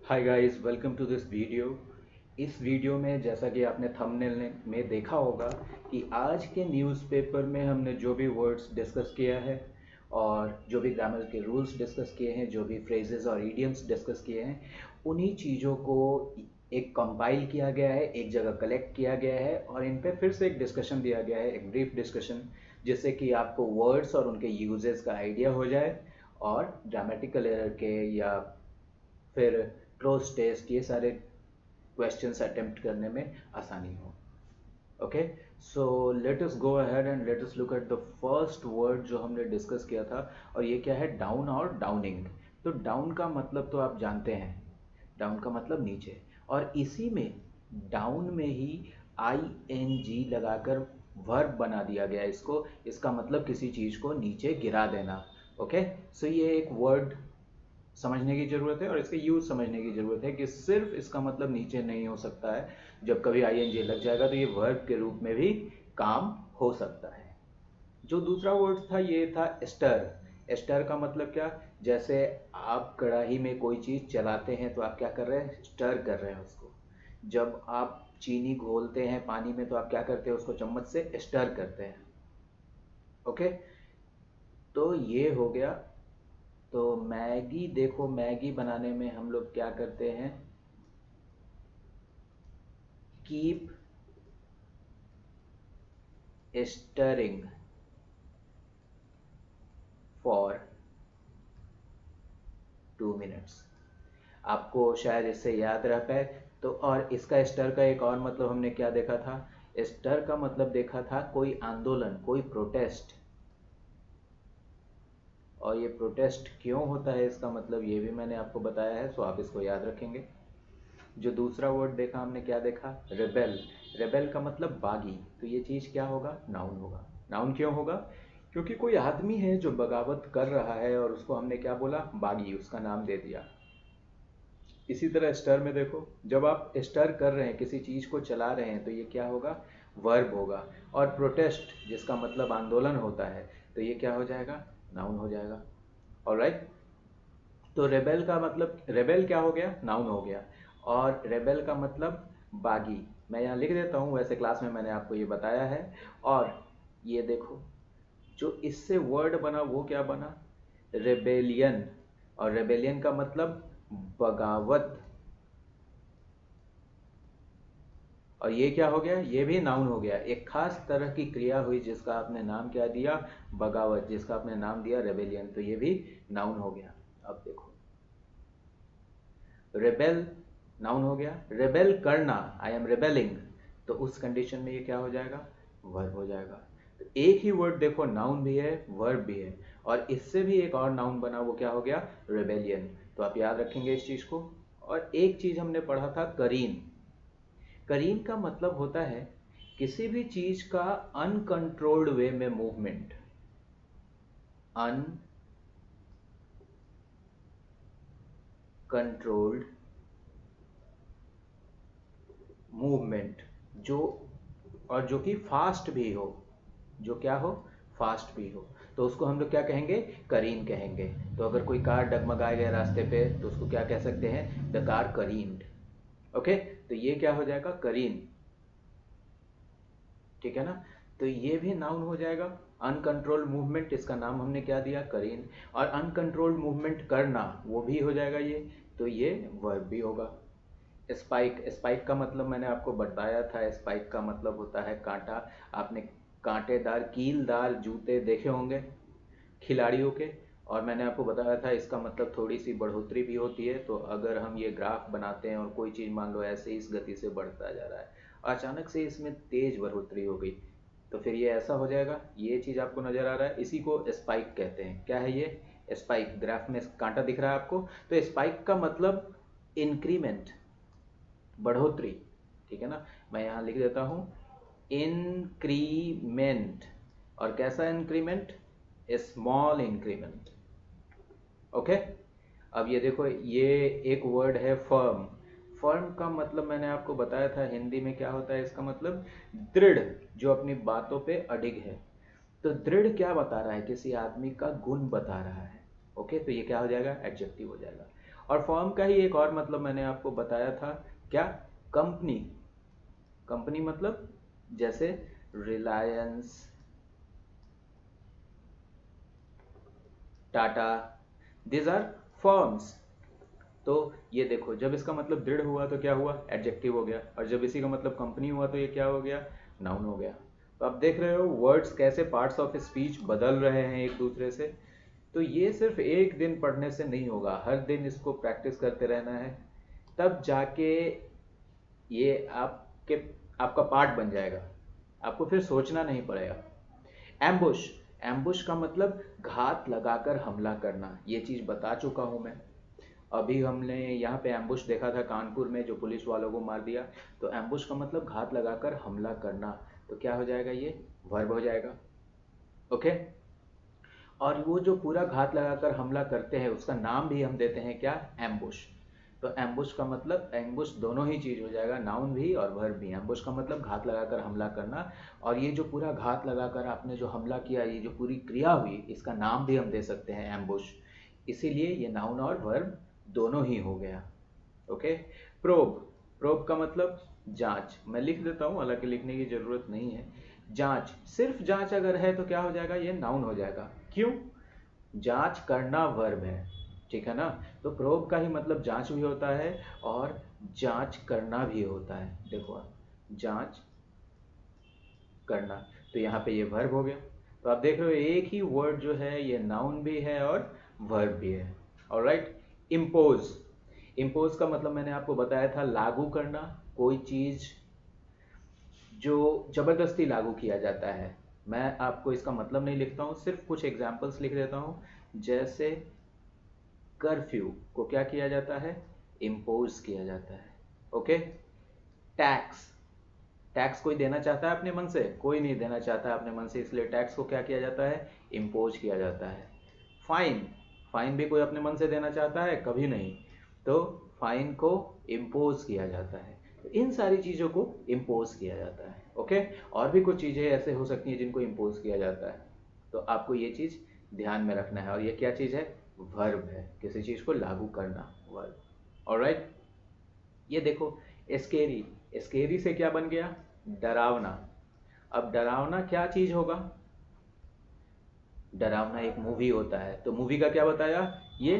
Hi guys, welcome to this video. इस video में जैसा कि आपने थंबनेल में देखा होगा कि आज के न्यूज़पेपर में हमने जो भी वर्ड्स डिस्कस किया है और जो भी ग्रामर के रूल्स डिस्कस किए हैं, जो भी फ्रेजेस और इडियम्स डिस्कस किए हैं, उन्हीं चीज़ों को एक कंपाइल किया गया है, एक जगह कलेक्ट किया गया है और इन पे फिर से एक डिस्कशन दिया गया है, एक ब्रीफ डिस्कशन, जिससे कि आपको वर्ड्स और उनके यूजेस का आइडिया हो जाए और ग्रामेटिकल एरर के या फिर क्लोज टेस्ट ये सारे क्वेश्चंस अटेम्प्ट करने में आसानी हो। Okay, so let us go ahead and let us look at the first word जो हमने डिस्कस किया था, और ये क्या है? डाउन और डाउनिंग। तो डाउन का मतलब तो आप जानते हैं, डाउन का मतलब नीचे, और इसी में डाउन में ही आई एन जी लगाकर वर्ब बना दिया गया इसको। इसका मतलब किसी चीज़ को नीचे गिरा देना। ओके, सो ये एक वर्ड समझने की ज़रूरत है और इसके यूज़ समझने की ज़रूरत है कि सिर्फ इसका मतलब नीचे नहीं हो सकता है। जब कभी आई एन जी लग जाएगा तो ये वर्ब के रूप में भी काम हो सकता है। जो दूसरा वर्ड था ये था स्टर। स्टर का मतलब क्या? जैसे आप कढ़ाई में कोई चीज़ चलाते हैं तो आप क्या कर रहे हैं? स्टर कर रहे हैं उसको। जब आप चीनी घोलते हैं पानी में तो आप क्या करते हैं? उसको चम्मच से स्टर करते हैं। ओके, तो ये हो गया। तो मैगी, देखो मैगी बनाने में हम लोग क्या करते हैं? Keep stirring for 2 minutes. आपको शायद इससे याद रह पाए। तो और इसका स्टर का एक और मतलब हमने क्या देखा था? स्टर का मतलब देखा था कोई आंदोलन, कोई प्रोटेस्ट। और ये प्रोटेस्ट क्यों होता है इसका मतलब ये भी मैंने आपको बताया है, सो आप इसको याद रखेंगे। जो दूसरा वर्ड देखा हमने, क्या देखा? रेबेल। रेबेल का मतलब बागी। तो ये चीज़ क्या होगा? नाउन होगा। नाउन क्यों होगा? क्योंकि कोई आदमी है जो बगावत कर रहा है और उसको हमने क्या बोला? बागी, उसका नाम दे दिया। इसी तरह स्टर में देखो, जब आप स्टर कर रहे हैं, किसी चीज़ को चला रहे हैं, तो ये क्या होगा? वर्ब होगा। और प्रोटेस्ट जिसका मतलब आंदोलन होता है, तो ये क्या हो जाएगा? नाउन हो जाएगा। ऑलराइट, तो रेबेल का मतलब, रेबेल क्या हो गया? नाउन हो गया। और रेबेल का मतलब बागी। मैं यहाँ लिख देता हूँ, वैसे क्लास में मैंने आपको ये बताया है। और ये देखो, जो इससे वर्ड बना वो क्या बना? रेबेलियन। और रेबेलियन का मतलब बगावत। और ये क्या हो गया? ये भी नाउन हो गया। एक खास तरह की क्रिया हुई जिसका आपने नाम क्या दिया? बगावत। जिसका आपने नाम दिया रेबेलियन, तो ये भी नाउन हो गया। अब देखो, रेबेल नाउन हो गया। रेबेल करना, आई एम रेबेलिंग, तो उस कंडीशन में ये क्या हो जाएगा? वर्ब हो जाएगा। तो एक ही वर्ड देखो, नाउन भी है वर्ब भी है, और इससे भी एक और नाउन बना, वो क्या हो गया? रेबेलियन। तो आप याद रखेंगे इस चीज़ को। और एक चीज़ हमने पढ़ा था, करीन। करीन का मतलब होता है किसी भी चीज़ का अनकंट्रोल्ड वे में मूवमेंट। अनकंट्रोल्ड मूवमेंट, जो, और जो कि फास्ट भी हो, जो क्या हो? फास्ट भी हो, तो उसको हम लोग क्या कहेंगे? करीन कहेंगे। तो अगर कोई कार डगमगाए गए रास्ते पे तो उसको क्या कह सकते हैं? The car करीन्ड। ओके, तो ये क्या हो जाएगा? करीन। ठीक है ना? तो ये भी नाउन हो जाएगा। अनकंट्रोल्ड मूवमेंट, इसका नाम हमने क्या दिया? करीन। और अनकंट्रोल्ड मूवमेंट करना, वो भी हो जाएगा ये। तो ये वर्ब भी होगा। स्पाइक, स्पाइक का मतलब मैंने आपको बताया था। स्पाइक का मतलब होता है कांटा। आपने कांटेदार कीलदार जूते देखे होंगे खिलाड़ियों के। और मैंने आपको बताया था इसका मतलब थोड़ी सी बढ़ोतरी भी होती है। तो अगर हम ये ग्राफ बनाते हैं और कोई चीज़ मान लो ऐसे इस गति से बढ़ता जा रहा है, अचानक से इसमें तेज बढ़ोतरी हो गई, तो फिर ये ऐसा हो जाएगा। ये चीज़ आपको नज़र आ रहा है, इसी को स्पाइक कहते हैं। क्या है ये? स्पाइक। ग्राफ में कांटा दिख रहा है आपको, तो स्पाइक का मतलब इंक्रीमेंट, बढ़ोतरी। ठीक है ना? मैं यहाँ लिख देता हूँ इंक्रीमेंट। और कैसा इंक्रीमेंट? Small increment. ओके, अब ये देखो, ये एक वर्ड है फर्म। फर्म का मतलब मैंने आपको बताया था हिंदी में क्या होता है। इसका मतलब दृढ़, जो अपनी बातों पे अडिग है। तो दृढ़ क्या बता रहा है? किसी आदमी का गुण बता रहा है। ओके, तो ये क्या हो जाएगा? एडजेक्टिव हो जाएगा। और फर्म का ही एक और मतलब मैंने आपको बताया था, क्या? कंपनी। कंपनी मतलब जैसे Reliance, Tata, these are firms. तो ये देखो, जब इसका मतलब दृढ़ हुआ तो क्या हुआ? एडजेक्टिव हो गया। और जब इसी का मतलब कंपनी हुआ तो ये क्या हो गया? नाउन हो गया। तो आप देख रहे हो वर्ड्स कैसे पार्ट्स ऑफ स्पीच बदल रहे हैं एक दूसरे से। तो ये सिर्फ एक दिन पढ़ने से नहीं होगा, हर दिन इसको प्रैक्टिस करते रहना है, तब जाके ये आपका पार्ट बन जाएगा। आपको फिर सोचना नहीं पड़ेगा। एम्बुश। एम्बुश का मतलब घात लगाकर हमला करना, ये चीज़ बता चुका हूँ मैं। अभी हमने यहाँ पे एम्बुश देखा था कानपुर में, जो पुलिस वालों को मार दिया। तो एम्बुश का मतलब घात लगाकर हमला करना। तो क्या हो जाएगा? ये वर्ब हो जाएगा। ओके। और वो जो पूरा घात लगाकर हमला करते हैं उसका नाम भी हम देते हैं क्या? एम्बुश। तो एम्बुश का मतलब, एम्बुश दोनों ही चीज हो जाएगा, नाउन भी और वर्ब भी। एम्बुश का मतलब घात लगाकर हमला करना, और ये जो पूरा घात लगाकर आपने जो हमला किया, ये जो पूरी क्रिया हुई, इसका नाम भी हम दे सकते हैं एम्बुश। इसीलिए ये नाउन और वर्ब दोनों ही हो गया। ओके। प्रोब। प्रोब का मतलब जांच। मैं लिख देता हूं, हालांकि लिखने की जरूरत नहीं है। जांच, सिर्फ जांच अगर है तो क्या हो जाएगा? ये नाउन हो जाएगा। क्यों? जांच करना वर्ब है, ठीक है ना? तो प्रोब का ही मतलब जांच भी होता है और जांच करना भी होता है। देखो आप, जांच करना, तो यहाँ पे ये वर्ब हो गया। तो आप देख रहे हो एक ही वर्ड जो है ये नाउन भी है और वर्ब भी है। ऑलराइट। इम्पोज। इम्पोज का मतलब मैंने आपको बताया था, लागू करना, कोई चीज जो जबरदस्ती लागू किया जाता है। मैं आपको इसका मतलब नहीं लिखता हूँ, सिर्फ कुछ एग्जाम्पल्स लिख देता हूँ। जैसे कर्फ्यू को क्या किया जाता है? इम्पोज किया जाता है। ओके। टैक्स। टैक्स कोई देना चाहता है अपने मन से? कोई नहीं देना चाहता है अपने मन से, इसलिए टैक्स को क्या किया जाता है? इम्पोज किया जाता है। फाइन। फाइन भी कोई अपने मन से देना चाहता है? कभी नहीं। तो फाइन को इम्पोज किया जाता है। तो इन सारी चीज़ों को इम्पोज किया जाता है। ओके। और भी कुछ चीज़ें ऐसे हो सकती हैं जिनको इम्पोज किया जाता है। तो आपको ये चीज़ ध्यान में रखना है। और ये क्या चीज़ है? वर्ब है, किसी चीज़ को लागू करना, वर्ब। ऑलराइट। ये देखो, स्केरी। स्केरी से क्या बन गया? डरावना। अब डरावना क्या चीज होगा? डरावना एक मूवी होता है, तो मूवी का क्या बताया? ये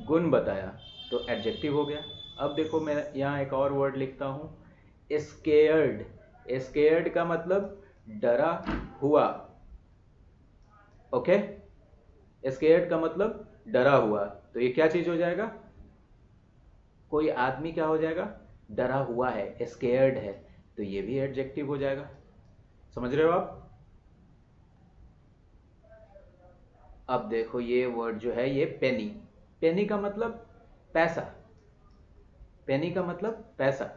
गुण बताया, तो एडजेक्टिव हो गया। अब देखो मैं यहाँ एक और वर्ड लिखता हूँ, स्केयर्ड। स्केयर्ड का मतलब डरा हुआ। ओके। स्केयर्ड का मतलब डरा हुआ, तो ये क्या चीज हो जाएगा? कोई आदमी क्या हो जाएगा? डरा हुआ है, स्केयर्ड है, तो ये भी एडजेक्टिव हो जाएगा। समझ रहे हो आप? अब देखो ये वर्ड जो है ये पेनी। पेनी का मतलब पैसा। पेनी का मतलब पैसा।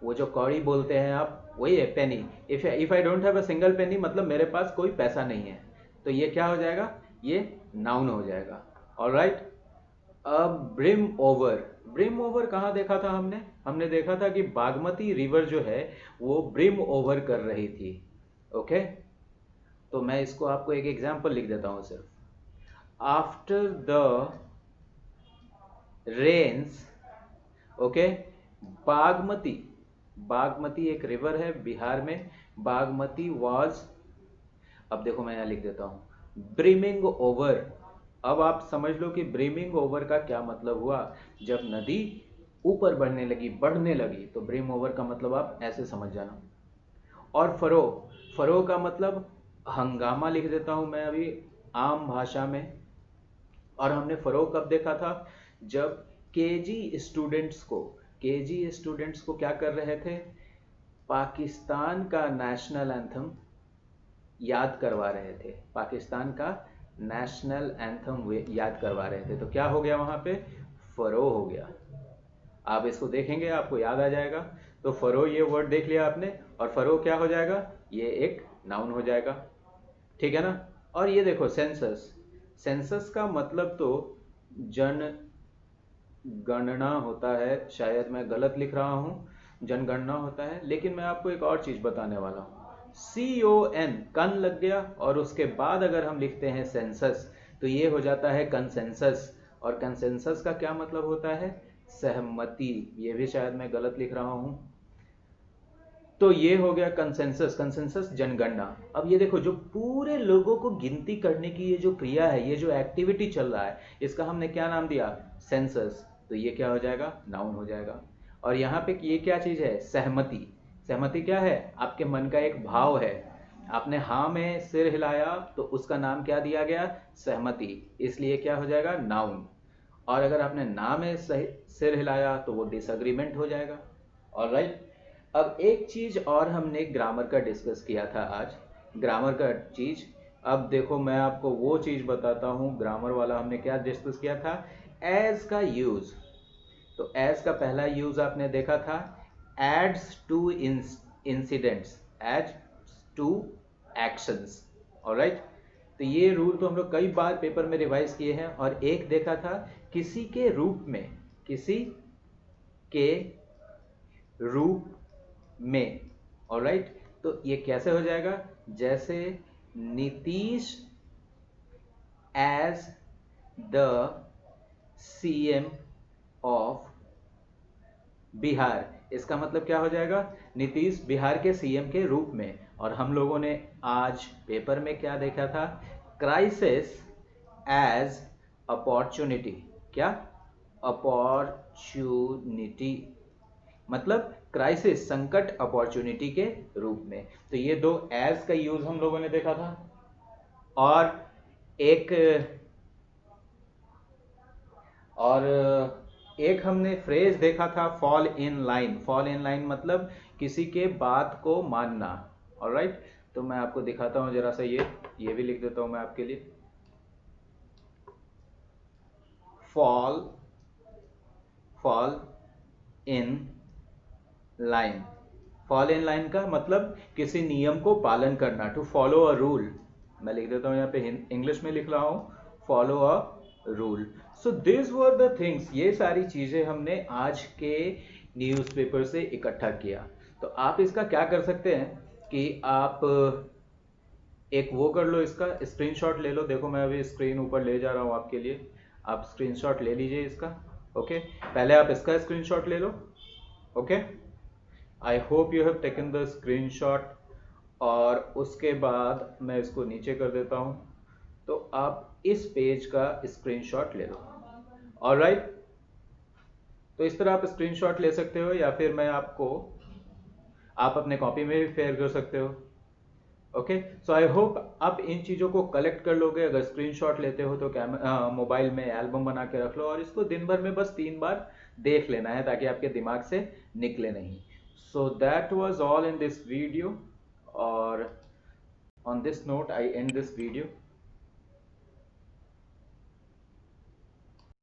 वो जो कौड़ी बोलते हैं आप, वही है penny. If I don't have a single penny, मतलब मेरे पास कोई पैसा नहीं है, तो ये क्या हो जाएगा? ये नाउन हो जाएगा। ऑलराइट। अब ब्रिम ओवर। ब्रिम ओवर कहाँ देखा था हमने? हमने देखा था कि बागमती रिवर जो है वो ब्रिम ओवर कर रही थी। ओके। तो मैं इसको आपको एक एग्जांपल लिख देता हूँ सिर्फ। After the rains, okay, Bagmati. Bagmati एक रिवर है बिहार में, बागमती वाज, अब देखो मैं यहाँ लिख देता हूँ, ब्रिमिंग ओवर। अब आप समझ लो कि ब्रिमिंग ओवर का क्या मतलब हुआ। जब नदी ऊपर बढ़ने लगी, तो ब्रिम ओवर का मतलब आप ऐसे समझ जाना। और फरो। फरो का मतलब हंगामा लिख देता हूं मैं अभी आम भाषा में। और हमने फरो कब देखा था? जब केजी स्टूडेंट्स को क्या कर रहे थे? पाकिस्तान का नेशनल एंथम याद करवा रहे थे। पाकिस्तान का नेशनल एंथम वे याद करवा रहे थे, तो क्या हो गया वहां पे? फरो हो गया। आप इसको देखेंगे आपको याद आ जाएगा। तो फरो ये वर्ड देख लिया आपने, और फरो क्या हो जाएगा? ये एक नाउन हो जाएगा, ठीक है ना? और ये देखो सेंसस। सेंसस का मतलब तो जन गणना होता है, शायद मैं गलत लिख रहा हूं, जनगणना होता है। लेकिन मैं आपको एक और चीज बताने वाला हूं, CON, कन लग गया, और उसके बाद अगर हम लिखते हैं सेंसस, तो ये हो जाता है कंसेंसस। और कंसेंसस का क्या मतलब होता है? सहमति। ये भी शायद मैं गलत लिख रहा हूं। तो ये हो गया कंसेंसस। कंसेंसस जनगणना। अब ये देखो, जो पूरे लोगों को गिनती करने की ये जो क्रिया है, ये जो एक्टिविटी चल रहा है, इसका हमने क्या नाम दिया? सेंसस। तो ये क्या हो जाएगा? नाउन हो जाएगा। और यहाँ पे ये क्या चीज है? सहमति। सहमति क्या है? आपके मन का एक भाव है, आपने हाँ में सिर हिलाया तो उसका नाम क्या दिया गया? सहमति। इसलिए क्या हो जाएगा? नाउन। और अगर आपने ना में सिर हिलाया तो वो डिसएग्रीमेंट हो जाएगा। ऑलराइट। अब एक चीज और हमने ग्रामर का डिस्कस किया था आज, ग्रामर का चीज। अब देखो, मैं आपको वो चीज बताता हूं, ग्रामर वाला हमने क्या डिस्कस किया था? एज का यूज। तो एज का पहला यूज आपने देखा था, aids to incidents, as to actions. Alright. तो ये रूल तो हम लोग कई बार पेपर में रिवाइज किए हैं। और एक देखा था, किसी के रूप में, किसी के रूप में। ऑलराइट। तो ये कैसे हो जाएगा? जैसे Nitish as the CM of Bihar. इसका मतलब क्या हो जाएगा? नीतीश बिहार के सीएम के रूप में। और हम लोगों ने आज पेपर में क्या देखा था? Crisis as opportunity. क्या? अपॉर्चुनिटी। मतलब क्राइसिस, संकट, अपॉर्चुनिटी के रूप में। तो ये दो एज का यूज हम लोगों ने देखा था। और एक और एक हमने फ्रेज देखा था, fall in line. Fall in line मतलब किसी के बात को मानना। ऑलराइट। तो मैं आपको दिखाता हूं जरा सा, ये भी लिख देता हूं मैं आपके लिए। Fall fall in line. Fall in line का मतलब किसी नियम को पालन करना, टू फॉलो अ रूल। मैं लिख देता हूं यहाँ पे, इंग्लिश में लिख रहा हूं, follow a rule. So this were the things. ये सारी चीजें हमने आज के न्यूज़पेपर से इकट्ठा किया। तो आप इसका क्या कर सकते हैं कि आप एक वो कर लो, इसका स्क्रीनशॉट ले लो। देखो, मैं अभी स्क्रीन ऊपर ले जा रहा हूं आपके लिए, आप स्क्रीनशॉट ले लीजिए इसका। ओके, पहले आप इसका स्क्रीनशॉट ले लो। Okay, I hope you have taken the screenshot. और उसके बाद मैं इसको नीचे कर देता हूं, तो आप इस पेज का स्क्रीनशॉट ले लो। ऑलराइट। तो इस तरह आप स्क्रीनशॉट ले सकते हो, या फिर मैं आपको, आप अपने कॉपी में भी शेयर कर सकते हो। ओके, सो आई होप आप इन चीज़ों को कलेक्ट कर लोगे। अगर स्क्रीनशॉट लेते हो तो मोबाइल में एल्बम बना के रख लो, और इसको दिन भर में बस 3 बार देख लेना है, ताकि आपके दिमाग से निकले नहीं। So that was all in this video, और on this note I end this video.